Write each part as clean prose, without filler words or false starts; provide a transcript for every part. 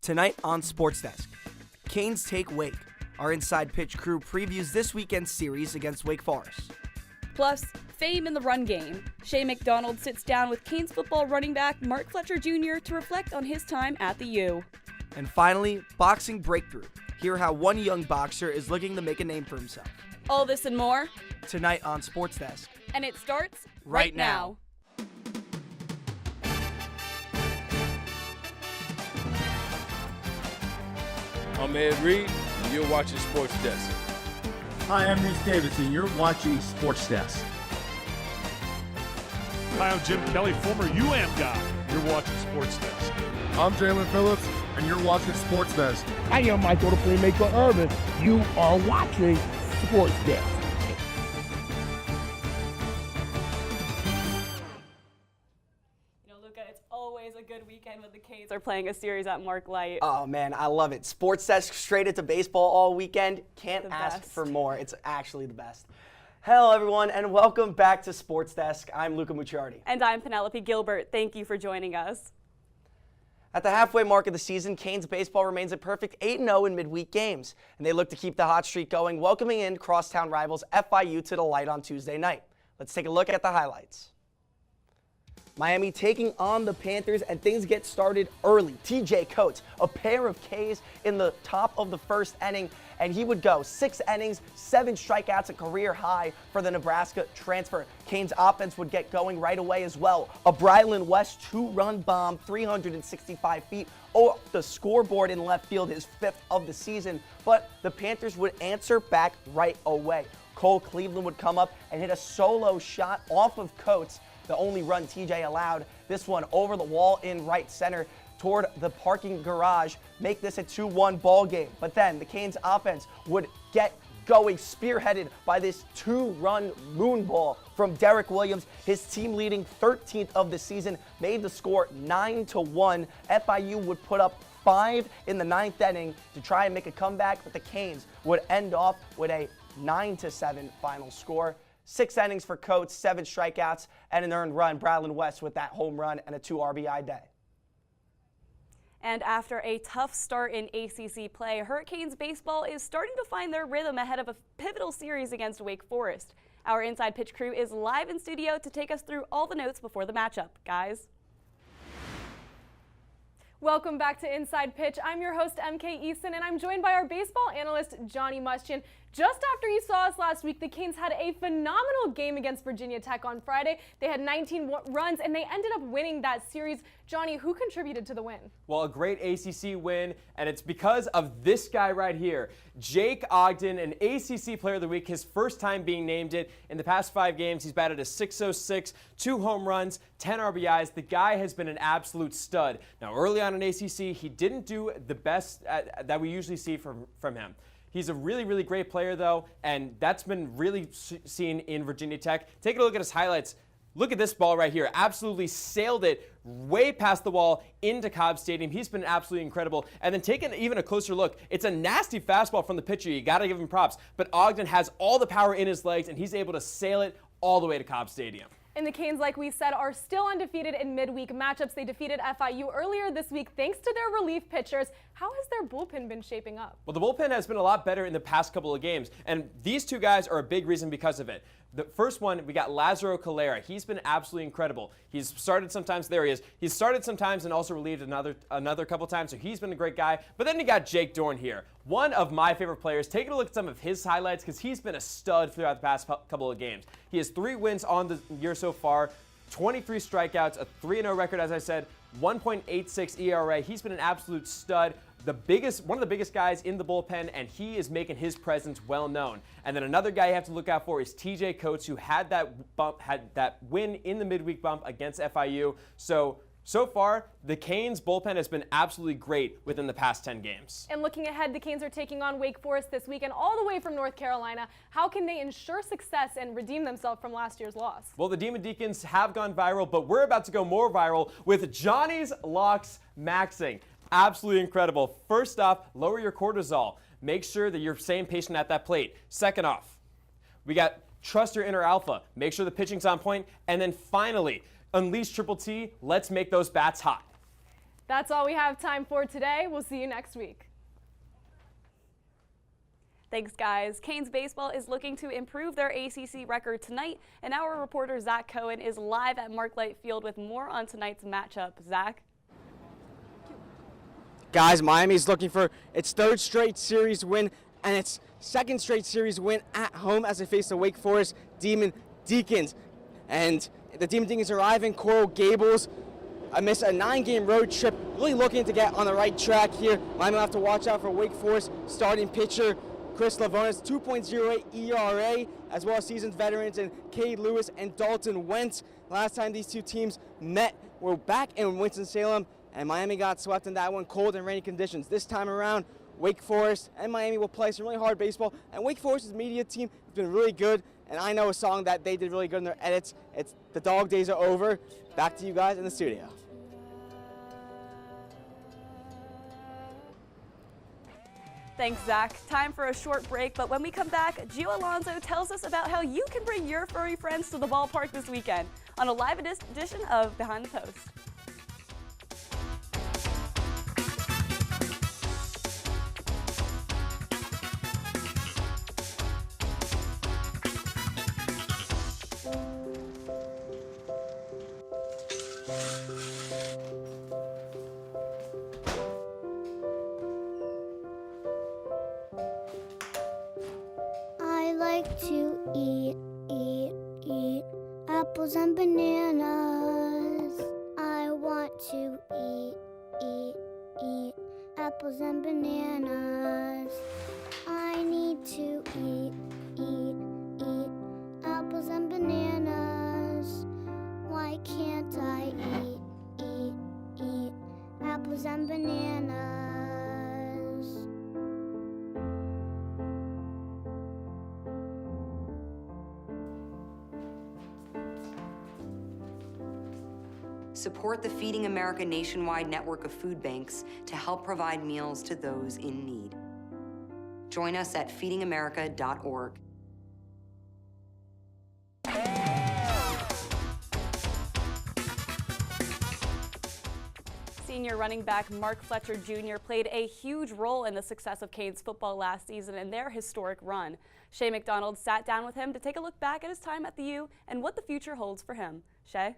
Tonight on SportsDesk, Canes take Wake. Our Inside Pitch crew previews this weekend's series against Wake Forest. Plus, fame in the run game. Shea McDonald sits down with Canes football running back Mark Fletcher Jr. to reflect on his time at the U. And finally, boxing breakthrough. Hear how one young boxer is looking to make a name for himself. All this and more. Tonight on SportsDesk. And it starts right now. I'm Ed Reed, and you're watching SportsDesk. Hi, I'm Rhys Davis, and you're watching SportsDesk. Hi, I'm Jim Kelly, former UM guy. You're watching SportsDesk. I'm Jalen Phillips, and you're watching SportsDesk. I am Michael, the Playmaker Urban. You are watching SportsDesk. Luca, it's always a good weekend when the Canes are playing a series at Mark Light. Oh man, I love it. SportsDesk straight into baseball all weekend. Can't ask for more. It's actually the best. Hello everyone, and welcome back to SportsDesk. I'm Luca Mucciardi. And I'm Penelope Gilbert. Thank you for joining us. At the halfway mark of the season, Canes baseball remains a perfect 8-0 in midweek games, and they look to keep the hot streak going, welcoming in crosstown rivals FIU to the Light on Tuesday night. Let's take a look at the highlights. Miami taking on the Panthers, and things get started early. TJ Coates, a pair of Ks in the top of the first inning, and he would go 6 innings, 7 strikeouts, a career high for the Nebraska transfer. Canes offense would get going right away as well. A Brylan West 2-run bomb, 365 feet off the scoreboard in left field, his 5th of the season, but the Panthers would answer back right away. Cole Cleveland would come up and hit a solo shot off of Coates, the only run TJ allowed. This one over the wall in right center toward the parking garage, make this a 2-1 ball game. But then the Canes offense would get going, spearheaded by this 2-run moon ball from Derek Williams. His team leading 13th of the season made the score 9-1. FIU would put up 5 in the 9th inning to try and make a comeback, but the Canes would end off with a 9-7 final score. 6 innings for Coates, 7 strikeouts, and an earned run. Brylan West with that home run and a 2 RBI day. And after a tough start in ACC play, Hurricanes baseball is starting to find their rhythm ahead of a pivotal series against Wake Forest. Our Inside Pitch crew is live in studio to take us through all the notes before the matchup. Guys. Welcome back to Inside Pitch. I'm your host, MK Easton, and I'm joined by our baseball analyst, Johnny Muschin. Just after you saw us last week, the Canes had a phenomenal game against Virginia Tech on Friday. They had 19 runs, and they ended up winning that series. Johnny, who contributed to the win? Well, a great ACC win, and it's because of this guy right here, Jake Ogden, an ACC Player of the Week, his first time being named it. In the past 5 games, he's batted a .606, 2 home runs, 10 RBIs. The guy has been an absolute stud. Now, early on in ACC, he didn't do the best that we usually see from him. He's a really, really great player, though, and that's been really seen in Virginia Tech. Take a look at his highlights. Look at this ball right here. Absolutely sailed it way past the wall into Cobb Stadium. He's been absolutely incredible. And then taking even a closer look, it's a nasty fastball from the pitcher. You got to give him props. But Ogden has all the power in his legs, and he's able to sail it all the way to Cobb Stadium. And the Canes, like we said, are still undefeated in midweek matchups. They defeated FIU earlier this week thanks to their relief pitchers. How has their bullpen been shaping up? Well, the bullpen has been a lot better in the past couple of games, and these 2 guys are a big reason because of it. The first one, we got Lazaro Calera. He's been absolutely incredible. He's started sometimes, there he is. He's started sometimes and also relieved another couple times, so he's been a great guy. But then you got Jake Dorn here, one of my favorite players. Taking a look at some of his highlights because he's been a stud throughout the past couple of games. He has 3 wins on the year so far, 23 strikeouts, a 3-0 record, as I said, 1.86 ERA. He's been an absolute stud. One of the biggest guys in the bullpen, and he is making his presence well known. And then another guy you have to look out for is TJ Coates, who had that win in the midweek bump against FIU. So far, the Canes bullpen has been absolutely great within the past 10 games. And looking ahead, the Canes are taking on Wake Forest this weekend, all the way from North Carolina. How can they ensure success and redeem themselves from last year's loss? Well, the Demon Deacons have gone viral, but we're about to go more viral with Johnny's Locks Maxing. Absolutely incredible. First off, lower your cortisol. Make sure that you're staying patient at that plate. Second off, we got trust your inner alpha. Make sure the pitching's on point. And then finally, unleash Triple T. Let's make those bats hot. That's all we have time for today. We'll see you next week. Thanks, guys. Canes baseball is looking to improve their ACC record tonight, and our reporter Zach Cohen is live at Marklight Field with more on tonight's matchup. Zach? Guys, Miami's looking for its third straight series win and its second straight series win at home as they face the Wake Forest Demon Deacons. And the Demon Deacons arrive in Coral Gables amidst a 9-game road trip, really looking to get on the right track here. Miami will have to watch out for Wake Forest starting pitcher Chris Lavonis, 2.08 ERA, as well as seasoned veterans in Cade Lewis and Dalton Wentz. Last time these two teams met were back in Winston-Salem, and Miami got swept in that one, cold and rainy conditions. This time around, Wake Forest and Miami will play some really hard baseball, and Wake Forest's media team has been really good, and I know a song that they did really good in their edits. It's "The Dog Days Are Over." Back to you guys in the studio. Thanks, Zach. Time for a short break, but when we come back, Gio Alonso tells us about how you can bring your furry friends to the ballpark this weekend on a live edition of Behind the Post. I like to eat apples and bananas. I want to eat apples and bananas. I need to eat apples and bananas. Why can't I eat apples and bananas? Support the Feeding America nationwide network of food banks to help provide meals to those in need. Join us at feedingamerica.org. Senior running back Mark Fletcher Jr. played a huge role in the success of Canes football last season and their historic run. Shay McDonald sat down with him to take a look back at his time at the U and what the future holds for him. Shay?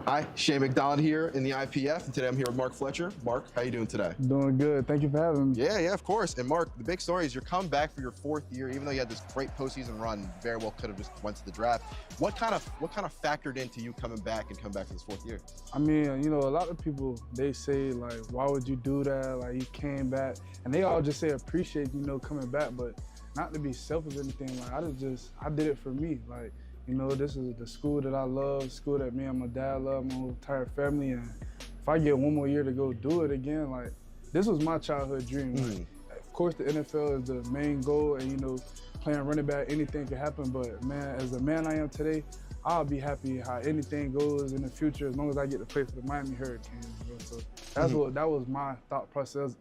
Hi, Shay McDonald here in the IPF, and today I'm here with Mark Fletcher. Mark, how you doing today? Doing good. Thank you for having me. Yeah, of course. And Mark, the big story is you're coming back for your 4th year, even though you had this great postseason run, very well could have just went to the draft. What kind of factored into you coming back for this 4th year? I mean, you know, a lot of people, they say, like, why would you do that? Like, you came back. And they all just say appreciate, you know, coming back, but not to be selfish or anything. Like, I did it for me. Like, you know, this is the school that I love, school that me and my dad love, my whole entire family. And if I get one more year to go do it again, like, this was my childhood dream. Like, of course, the NFL is the main goal, and, you know, playing running back, anything can happen. But, man, as the man I am today, I'll be happy how anything goes in the future as long as I get to play for the Miami Hurricanes. You know? So that was my thought process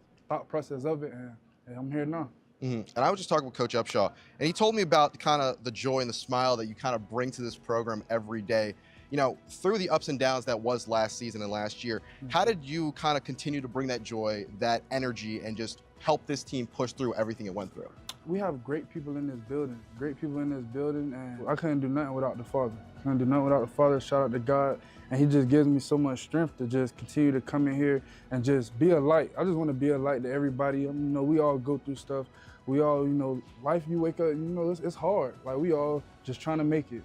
of it, and I'm here now. And I was just talking with Coach Upshaw, and he told me about kind of the joy and the smile that you kind of bring to this program every day. You know, through the ups and downs that was last season and last year, how did you kind of continue to bring that joy, that energy, and just help this team push through everything it went through? We have great people in this building, and I couldn't do nothing without the Father. Shout out to God, and he just gives me so much strength to just continue to come in here and just be a light. I just want to be a light to everybody. You know, we all go through stuff. We all, you know, life, you wake up, you know, it's hard. Like, we all just trying to make it.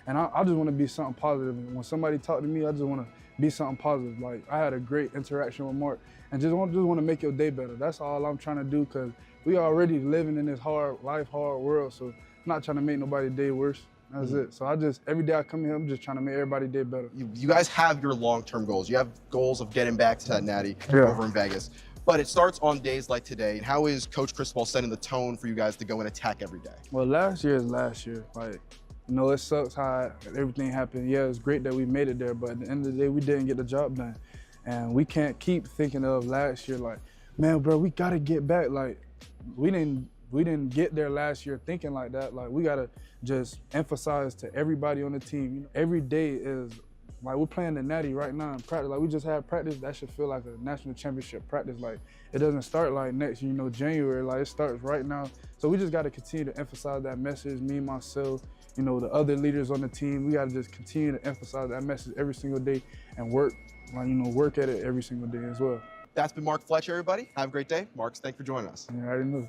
And I just want to be something positive. And when somebody talk to me, I just want to be something positive. Like, I had a great interaction with Mark, and just want to make your day better. That's all I'm trying to do, because we already living in this hard world, so I'm not trying to make nobody's day worse. That's it. So every day I come here, I'm just trying to make everybody's day better. You guys have your long-term goals. You have goals of getting back to that natty over in Vegas. But it starts on days like today. And how is Coach Cristobal setting the tone for you guys to go and attack every day? Well, last year is last year. Like, you know, it sucks how everything happened. Yeah, it's great that we made it there, but at the end of the day, we didn't get the job done. And we can't keep thinking of last year like, man, bro, we gotta get back. Like, we didn't get there last year thinking like that. Like, we gotta just emphasize to everybody on the team, you know, every day is Like, we're playing the Natty right now in practice. Like, we just had practice. That should feel like a national championship practice. Like, it doesn't start like next, January. Like, it starts right now. So we just got to continue to emphasize that message, me, myself, the other leaders on the team. We got to just continue to emphasize that message every single day and work, work at it every single day as well. That's been Mark Fletcher, everybody. Have a great day. Marks, thanks for joining us. Yeah, I already know.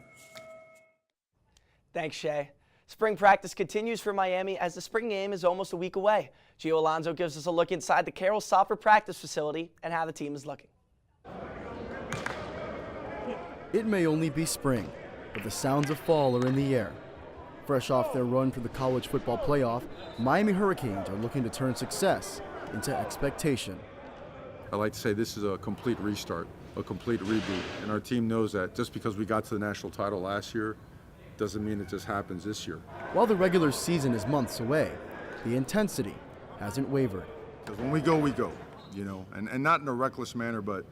Thanks, Shay. Spring practice continues for Miami as the spring game is almost a week away. Gio Alonso gives us a look inside the Carroll Soffer practice facility and how the team is looking. It may only be spring, but the sounds of fall are in the air. Fresh off their run for the college football playoff, Miami Hurricanes are looking to turn success into expectation. I like to say this is a complete restart, a complete reboot, and our team knows that just because we got to the national title last year doesn't mean it just happens this year. While the regular season is months away, the intensity hasn't wavered. Because when we go, and not in a reckless manner, but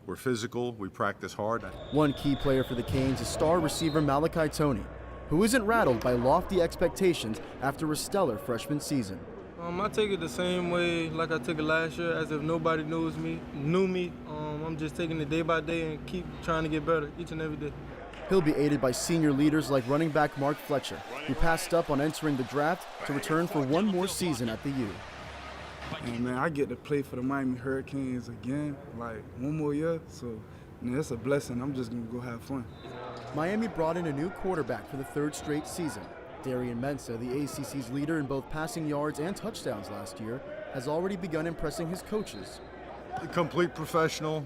we're physical, we practice hard. One key player for the Canes is star receiver Malachi Toney, who isn't rattled by lofty expectations after a stellar freshman season. I take it the same way like I took it last year, as if nobody knew me. I'm just taking it day by day and keep trying to get better each and every day. He'll be aided by senior leaders like running back Mark Fletcher, who passed up on entering the draft to return for one more season at the U. And man, I get to play for the Miami Hurricanes again, like one more year, so it's a blessing. I'm just gonna go have fun. Miami brought in a new quarterback for the third straight season. Darian Mensah, the ACC's leader in both passing yards and touchdowns last year, has already begun impressing his coaches. A complete professional,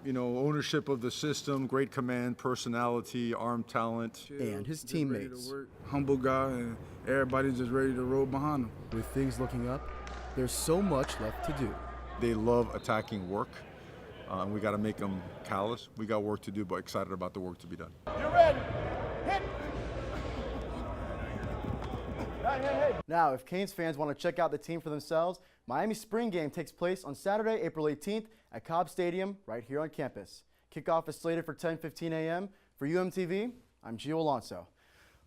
ownership of the system, great command, personality, arm talent. And his teammates. Humble guy, and everybody's just ready to roll behind him. With things looking up, there's so much left to do. They love attacking work. We got to make them callous. We got work to do, but excited about the work to be done. You're ready. Hit. Now, if Canes fans want to check out the team for themselves, Miami's spring game takes place on Saturday, April 18th at Cobb Stadium right here on campus. Kickoff is slated for 10:15 a.m. For UMTV, I'm Gio Alonso.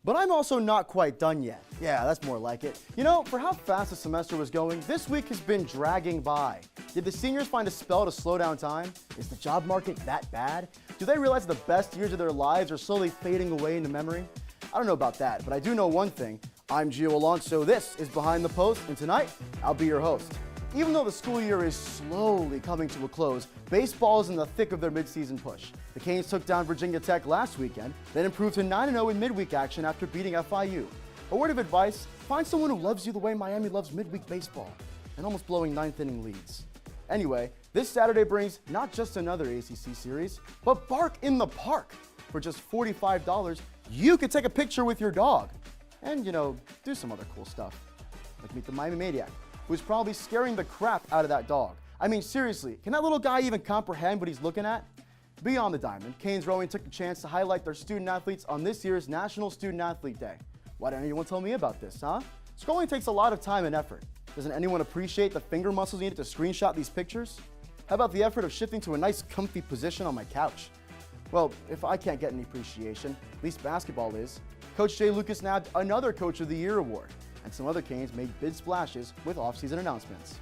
But I'm also not quite done yet. Yeah, that's more like it. For how fast the semester was going, this week has been dragging by. Did the seniors find a spell to slow down time? Is the job market that bad? Do they realize the best years of their lives are slowly fading away into memory? I don't know about that, but I do know one thing. I'm Gio Alonso, this is Behind the Post, and tonight, I'll be your host. Even though the school year is slowly coming to a close, baseball is in the thick of their midseason push. The Canes took down Virginia Tech last weekend, then improved to 9-0 in midweek action after beating FIU. A word of advice, find someone who loves you the way Miami loves midweek baseball, and almost blowing ninth inning leads. Anyway, this Saturday brings not just another ACC series, but Bark in the Park. For just $45, you could take a picture with your dog. And, do some other cool stuff. Like meet the Miami Maniac, who's probably scaring the crap out of that dog. I mean, seriously, can that little guy even comprehend what he's looking at? Beyond the diamond, Canes Rowing took the chance to highlight their student athletes on this year's National Student Athlete Day. Why didn't anyone tell me about this, huh? Scrolling takes a lot of time and effort. Doesn't anyone appreciate the finger muscles needed to screenshot these pictures? How about the effort of shifting to a nice comfy position on my couch? Well, if I can't get any appreciation, at least basketball is. Coach Jay Lucas nabbed another Coach of the Year award, and some other Canes made big splashes with off-season announcements.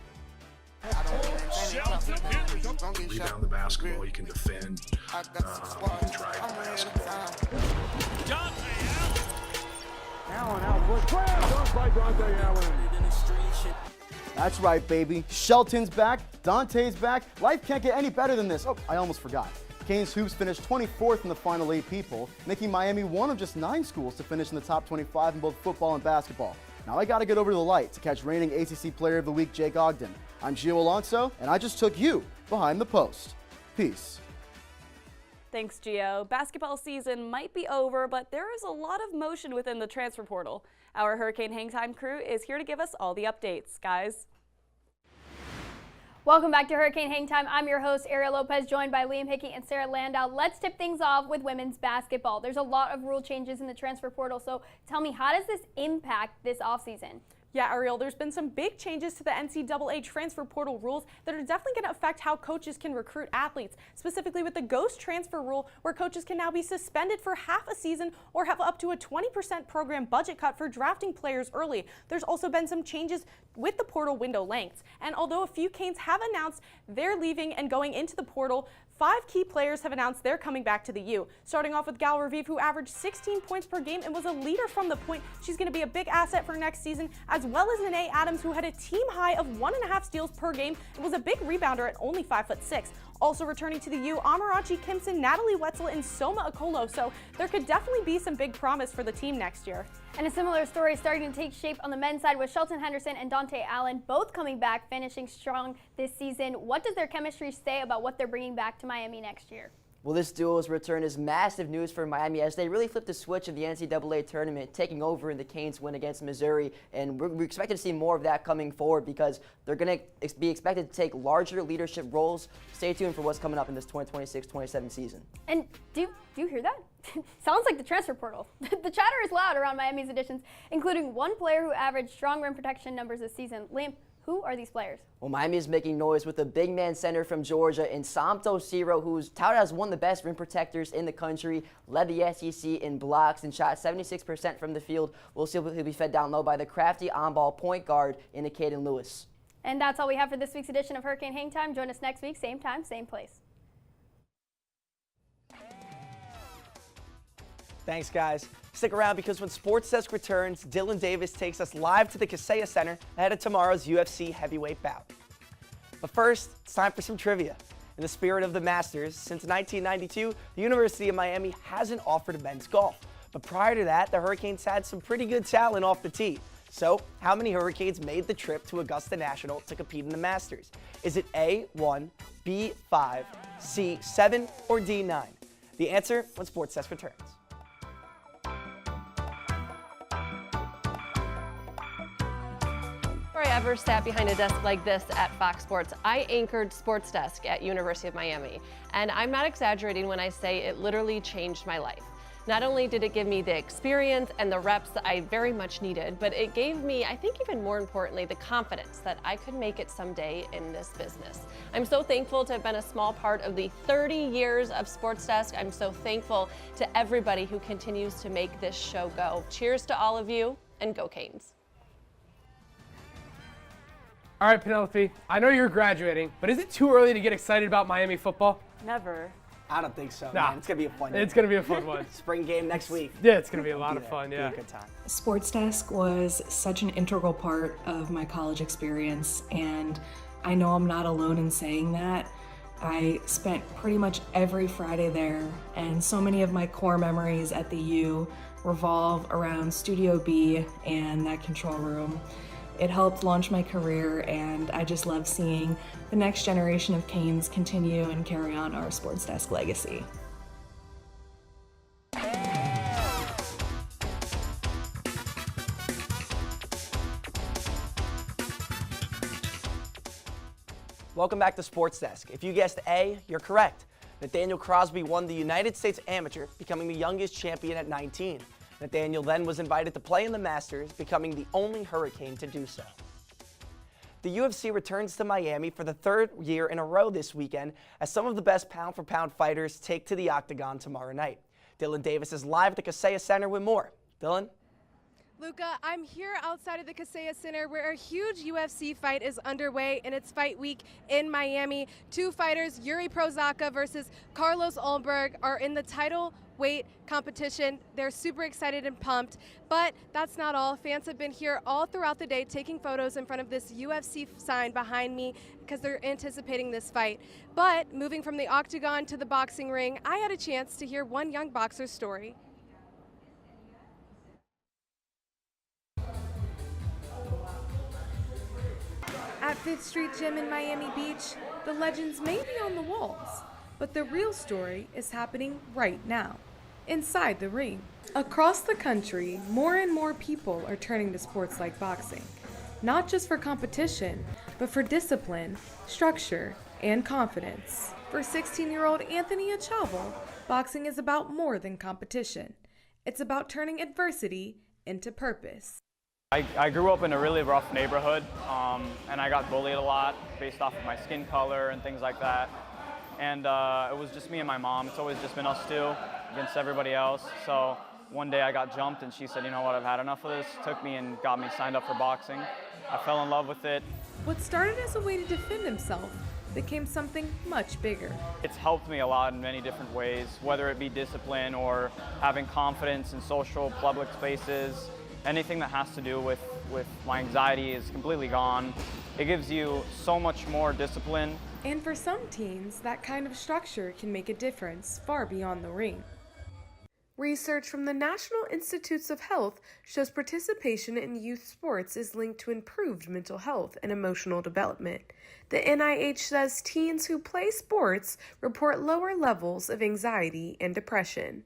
Rebound the basketball, you can defend, you can drive the basketball. Allen out, dunk by Dante Allen. That's right, baby. Shelton's back, Dante's back. Life can't get any better than this. Oh, I almost forgot. Canes Hoops finished 24th in the final 8 people, making Miami one of just 9 schools to finish in the top 25 in both football and basketball. Now I gotta get over to the light to catch reigning ACC Player of the Week Jake Ogden. I'm Gio Alonso, and I just took you behind the post. Peace. Thanks, Gio. Basketball season might be over, but there is a lot of motion within the transfer portal. Our Hurricane Hangtime crew is here to give us all the updates. Guys. Welcome back to Hurricane Hangtime. I'm your host, Ariel Lopez, joined by Liam Hickey and Sarah Landau. Let's tip things off with women's basketball. There's a lot of rule changes in the transfer portal, so tell me, how does this impact this offseason? Yeah, Ariel, there's been some big changes to the NCAA transfer portal rules that are definitely going to affect how coaches can recruit athletes, specifically with the ghost transfer rule where coaches can now be suspended for half a season or have up to a 20% program budget cut for drafting players early. There's also been some changes with the portal window lengths. And although a few Canes have announced they're leaving and going into the portal, 5 key players have announced they're coming back to the U. Starting off with Gal Raviv, who averaged 16 points per game and was a leader from the point. She's going to be a big asset for next season, as well as Nene Adams, who had a team high of 1.5 steals per game and was a big rebounder at only 5'6". Also returning to the U, Amarachi Kimson, Natalie Wetzel, and Soma Okolo. So there could definitely be some big promise for the team next year. And a similar story is starting to take shape on the men's side with Shelton Henderson and Dante Allen both coming back, finishing strong this season. What does their chemistry say about what they're bringing back to Miami next year? Well, this duo's return is massive news for Miami as they really flipped the switch in the NCAA tournament, taking over in the Canes' win against Missouri. And we're expected to see more of that coming forward because they're going to be expected to take larger leadership roles. Stay tuned for what's coming up in this 2026-27 season. And do you hear that? Sounds like the transfer portal. The chatter is loud around Miami's additions, including one player who averaged strong rim protection numbers this season. Liam, who are these players? Well, Miami is making noise with a big man center from Georgia in Samto Ciro, who's touted as one of the best rim protectors in the country, led the SEC in blocks and shot 76% from the field. We'll see if he'll be fed down low by the crafty on-ball point guard in Caden Lewis. And that's all we have for this week's edition of Hurricane Hang Time. Join us next week, same time, same place. Thanks, guys. Stick around because when SportsDesk returns, Dylan Davis takes us live to the Kaseya Center ahead of tomorrow's UFC heavyweight bout. But first, it's time for some trivia. In the spirit of the Masters, since 1992, the University of Miami hasn't offered men's golf. But prior to that, the Hurricanes had some pretty good talent off the tee. So, how many Hurricanes made the trip to Augusta National to compete in the Masters? Is it A, 1, B, 5, C, 7, or D, 9? The answer when SportsDesk returns. Before I ever sat behind a desk like this at Fox Sports, I anchored SportsDesk at University of Miami. And I'm not exaggerating when I say it literally changed my life. Not only did it give me the experience and the reps that I very much needed, but it gave me, I think even more importantly, the confidence that I could make it someday in this business. I'm so thankful to have been a small part of the 30 years of SportsDesk. I'm so thankful to everybody who continues to make this show go. Cheers to all of you, and go Canes. All right, Penelope, I know you're graduating, but is it too early to get excited about Miami football? Never. I don't think so, Nah. man. It's going to be a fun It's going to be a fun one. Spring game next week. Yeah, it's going to be a lot of fun, yeah. Be a good time. SportsDesk was such an integral part of my college experience, and I know I'm not alone in saying that. I spent pretty much every Friday there, and so many of my core memories at the U revolve around Studio B and that control room. It helped launch my career, and I just love seeing the next generation of Canes continue and carry on our SportsDesk legacy. Welcome back to SportsDesk. If you guessed A, you're correct. Nathaniel Crosby won the United States Amateur, becoming the youngest champion at 19. Nathaniel then was invited to play in the Masters, becoming the only Hurricane to do so. The UFC returns to Miami for the 3rd year in a row this weekend as some of the best pound-for-pound fighters take to the octagon tomorrow night. Dylan Davis is live at the Kaseya Center with more. Dylan? Luca, I'm here outside of the Kaseya Center where a huge UFC fight is underway in its fight week in Miami. 2 fighters, Yuri Prochazka versus Carlos Ulberg, are in the title weight competition. They're super excited and pumped, but that's not all. Fans have been here all throughout the day taking photos in front of this UFC sign behind me because they're anticipating this fight. But moving from the octagon to the boxing ring, I had a chance to hear one young boxer's story. At 5th Street Gym in Miami Beach, the legends may be on the walls, but the real story is happening right now, inside the ring. Across the country, more and more people are turning to sports like boxing, not just for competition, but for discipline, structure, and confidence. For 16-year-old Anthony Achaval, boxing is about more than competition. It's about turning adversity into purpose. I grew up in a really rough neighborhood, and I got bullied a lot based off of my skin color and things like that. And it was just me and my mom. It's always just been us two against everybody else. So one day I got jumped and she said, you know what, I've had enough of this. Took me and got me signed up for boxing. I fell in love with it. What started as a way to defend himself became something much bigger. It's helped me a lot in many different ways, whether it be discipline or having confidence in social public spaces. Anything that has to do with my anxiety is completely gone. It gives you so much more discipline. And for some teens, that kind of structure can make a difference far beyond the ring. Research from the National Institutes of Health shows participation in youth sports is linked to improved mental health and emotional development. The NIH says teens who play sports report lower levels of anxiety and depression.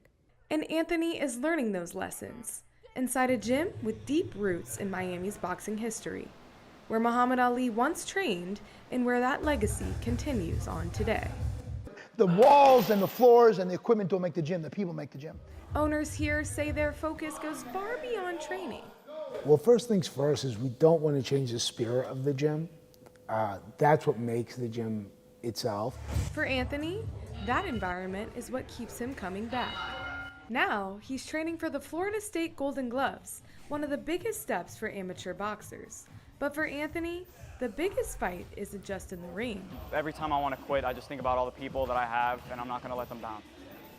And Anthony is learning those lessons inside a gym with deep roots in Miami's boxing history, where Muhammad Ali once trained and where that legacy continues on today. The walls and the floors and the equipment don't make the gym, the people make the gym. Owners here say their focus goes far beyond training. Well, first things first is we don't want to change the spirit of the gym. That's what makes the gym itself. For Anthony, that environment is what keeps him coming back. Now, he's training for the Florida State Golden Gloves, one of the biggest steps for amateur boxers. But for Anthony, the biggest fight isn't just in the ring. Every time I want to quit, I just think about all the people that I have, and I'm not going to let them down.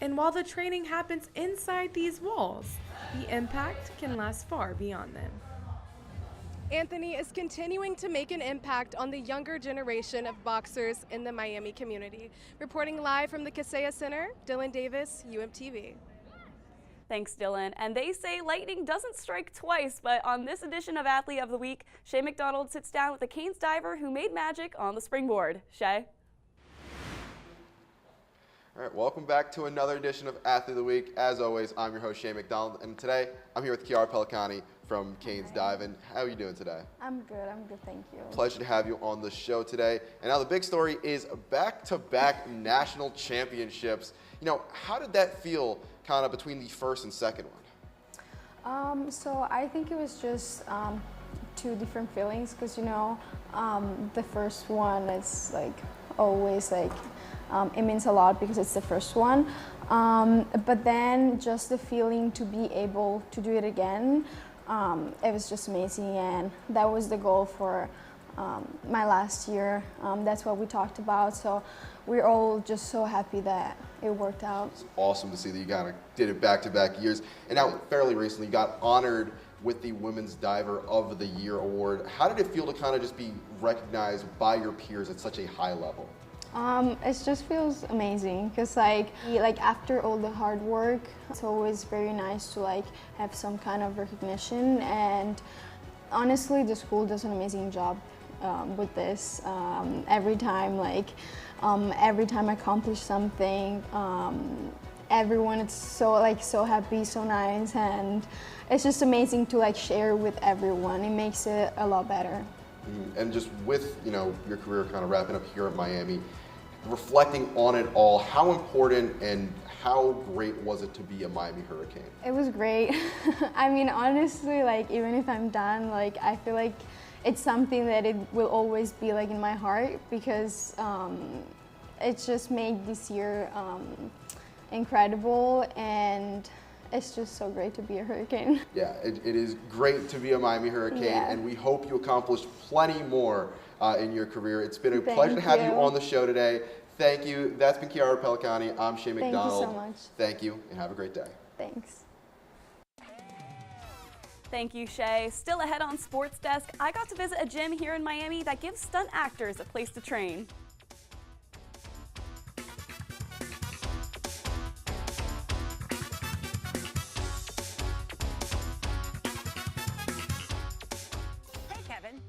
And while the training happens inside these walls, the impact can last far beyond them. Anthony is continuing to make an impact on the younger generation of boxers in the Miami community. Reporting live from the Kaseya Center, Dylan Davis, UMTV. Thanks, Dylan. And they say lightning doesn't strike twice, but on this edition of Athlete of the Week, Shay McDonald sits down with a Canes diver who made magic on the springboard. Shay? All right, welcome back to another edition of Athlete of the Week. As always, I'm your host, Shay McDonald, and today I'm here with Kiara Pelicani from Canes Diving. How are you doing today? I'm good, thank you. Pleasure to have you on the show today. And now the big story is back-to-back national championships. You know, how did that feel kind of between the first and second one? So I think it was just two different feelings because, you know, the first one is like always like, it means a lot because it's the first one. But then just the feeling to be able to do it again, it was just amazing, and that was the goal for my last year. That's what we talked about, so we're all just so happy that it worked out. It's awesome to see that you kind of did it back-to-back years. And now, fairly recently, you got honored with the Women's Diver of the Year award. How did it feel to kind of just be recognized by your peers at such a high level? It just feels amazing because like after all the hard work, it's always very nice to like have some kind of recognition, and honestly the school does an amazing job with this. Every time I accomplish something, everyone is so happy, so nice, and it's just amazing to like share with everyone. It makes it a lot better. And just with, you know, your career kind of wrapping up here at Miami, reflecting on it all, how important and how great was it to be a Miami Hurricane? It was great. I mean, honestly, like even if I'm done, like I feel like it's something that it will always be like in my heart because it just made this year incredible, and it's just so great to be a Hurricane. Yeah, it is great to be a Miami Hurricane, and we hope you accomplish plenty more in your career. It's been a pleasure to have you on the show today. Thank you. That's been Kiara Pelicani. I'm Shay McDonald. Thank you so much. Thank you, and have a great day. Thanks. Thank you, Shay. Still ahead on Sports Desk, I got to visit a gym here in Miami that gives stunt actors a place to train.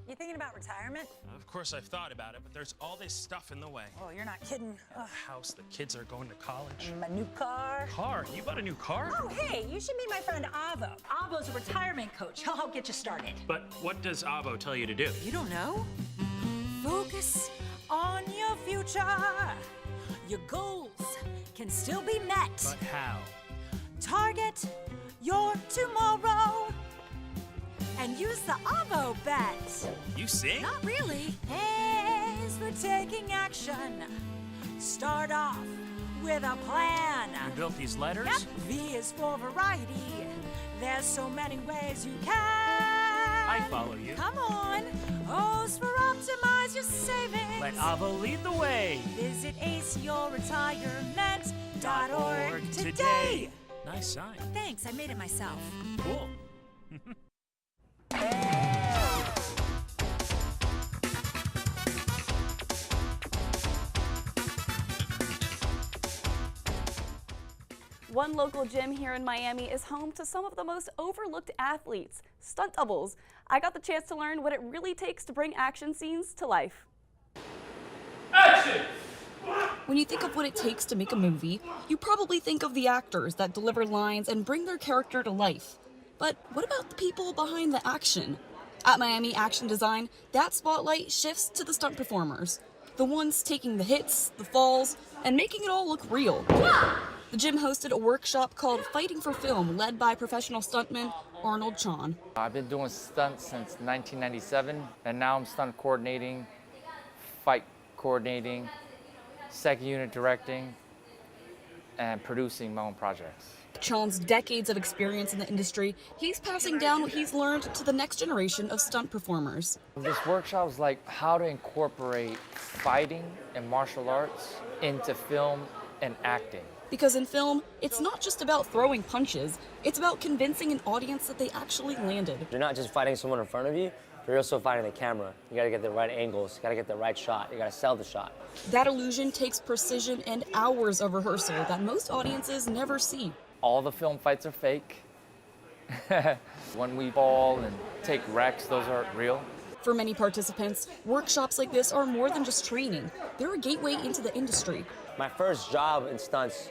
You thinking about retirement? Of course I've thought about it, but there's all this stuff in the way. Oh, you're not kidding. The house, the kids are going to college. A new car. Car? You bought a new car? Oh, hey, you should meet my friend Avo. Avo's a retirement coach. He'll help get you started. But what does Avo tell you to do? You don't know? Focus on your future. Your goals can still be met. But how? Target your tomorrow, and use the Avo bet. You sing? Not really. A is for taking action. Start off with a plan. You built these letters? Yep. V is for variety. There's so many ways you can. I follow you. Come on. O's for optimize your savings. Let Avo lead the way. Visit aceyourretirement.org today. Nice sign. Thanks, I made it myself. Cool. One local gym here in Miami is home to some of the most overlooked athletes, stunt doubles. I got the chance to learn what it really takes to bring action scenes to life. Action! When you think of what it takes to make a movie, you probably think of the actors that deliver lines and bring their character to life. But what about the people behind the action? At Miami Action Design, that spotlight shifts to the stunt performers. The ones taking the hits, the falls, and making it all look real. The gym hosted a workshop called Fighting for Film, led by professional stuntman Arnold Chon. I've been doing stunts since 1997, and now I'm stunt coordinating, fight coordinating, second unit directing, and producing my own projects. Chon's decades of experience in the industry, he's passing down what he's learned to the next generation of stunt performers. This workshop is like how to incorporate fighting and martial arts into film and acting. Because in film, it's not just about throwing punches, it's about convincing an audience that they actually landed. You're not just fighting someone in front of you, but you're also fighting the camera. You gotta get the right angles, you gotta get the right shot, you gotta sell the shot. That illusion takes precision and hours of rehearsal that most audiences never see. All the film fights are fake. When we fall and take wrecks, those are real. For many participants, workshops like this are more than just training. They're a gateway into the industry. My first job in stunts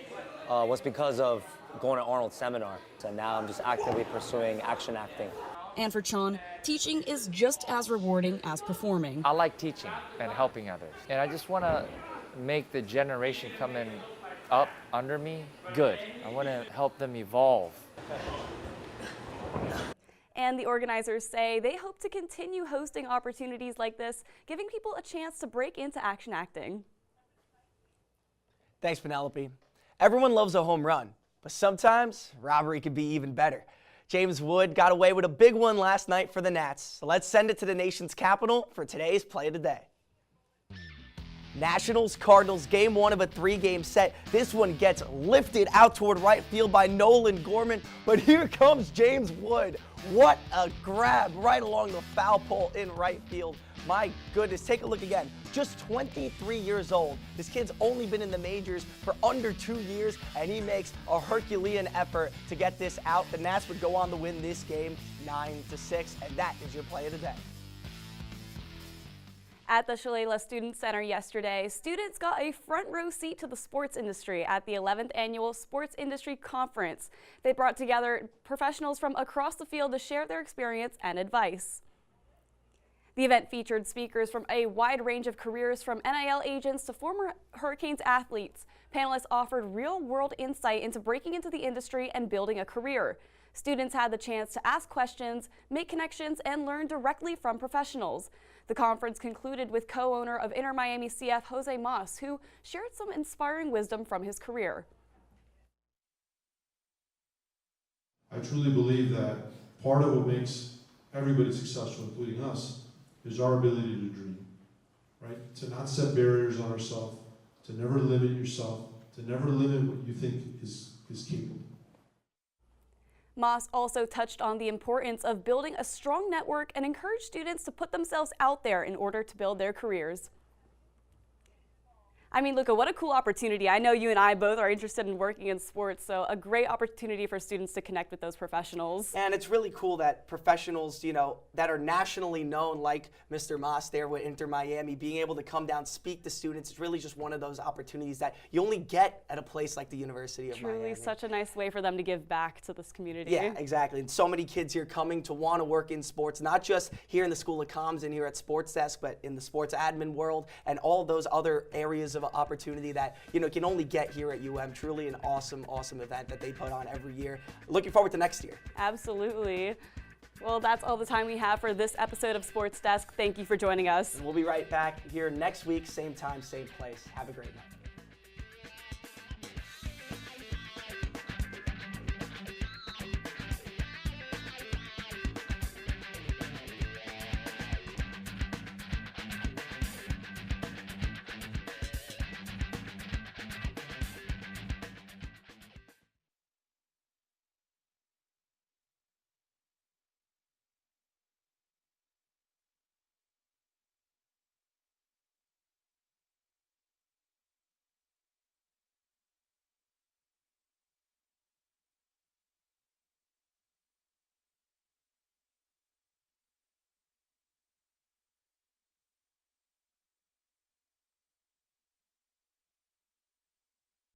was because of going to Arnold's seminar. So now I'm just actively pursuing action acting. And for Chon, teaching is just as rewarding as performing. I like teaching and helping others. And I just want to make the generation coming up under me good. I want to help them evolve. And the organizers say they hope to continue hosting opportunities like this, giving people a chance to break into action acting. Thanks, Penelope. Everyone loves a home run, but sometimes robbery can be even better. James Wood got away with a big one last night for the Nats, so let's send it to the nation's capital for today's play of the day. Nationals-Cardinals, game one of a three-game set. This one gets lifted out toward right field by Nolan Gorman, but here comes James Wood. What a grab right along the foul pole in right field. My goodness, take a look again. Just 23 years old. This kid's only been in the majors for under 2 years, and he makes a Herculean effort to get this out. The Nats would go on to win this game 9-6, and that is your play of the day. At the Shalala Student Center yesterday, students got a front row seat to the sports industry at the 11th Annual Sports Industry Conference. They brought together professionals from across the field to share their experience and advice. The event featured speakers from a wide range of careers, from NIL agents to former Hurricanes athletes. Panelists offered real-world insight into breaking into the industry and building a career. Students had the chance to ask questions, make connections, and learn directly from professionals. The conference concluded with co-owner of Inter Miami CF, Jose Mas, who shared some inspiring wisdom from his career. I truly believe that part of what makes everybody successful, including us, is our ability to dream, right? To not set barriers on ourselves, to never limit yourself, to never limit what you think is capable. Moss also touched on the importance of building a strong network and encouraged students to put themselves out there in order to build their careers. I mean, Luca, what a cool opportunity. I know you and I both are interested in working in sports, so a great opportunity for students to connect with those professionals. And it's really cool that professionals, you know, that are nationally known, like Mr. Moss there with Inter Miami, being able to come down, speak to students, it's really just one of those opportunities that you only get at a place like the University of Miami. Truly such a nice way for them to give back to this community. Yeah, exactly. And so many kids here coming to want to work in sports, not just here in the School of Comms and here at SportsDesk, but in the sports admin world and all those other areas of opportunity that, you know, can only get here at UM. Truly an awesome, awesome event that they put on every year. Looking forward to next year. Absolutely. Well, that's all the time we have for this episode of Sports Desk. Thank you for joining us. And we'll be right back here next week, same time, same place. Have a great night.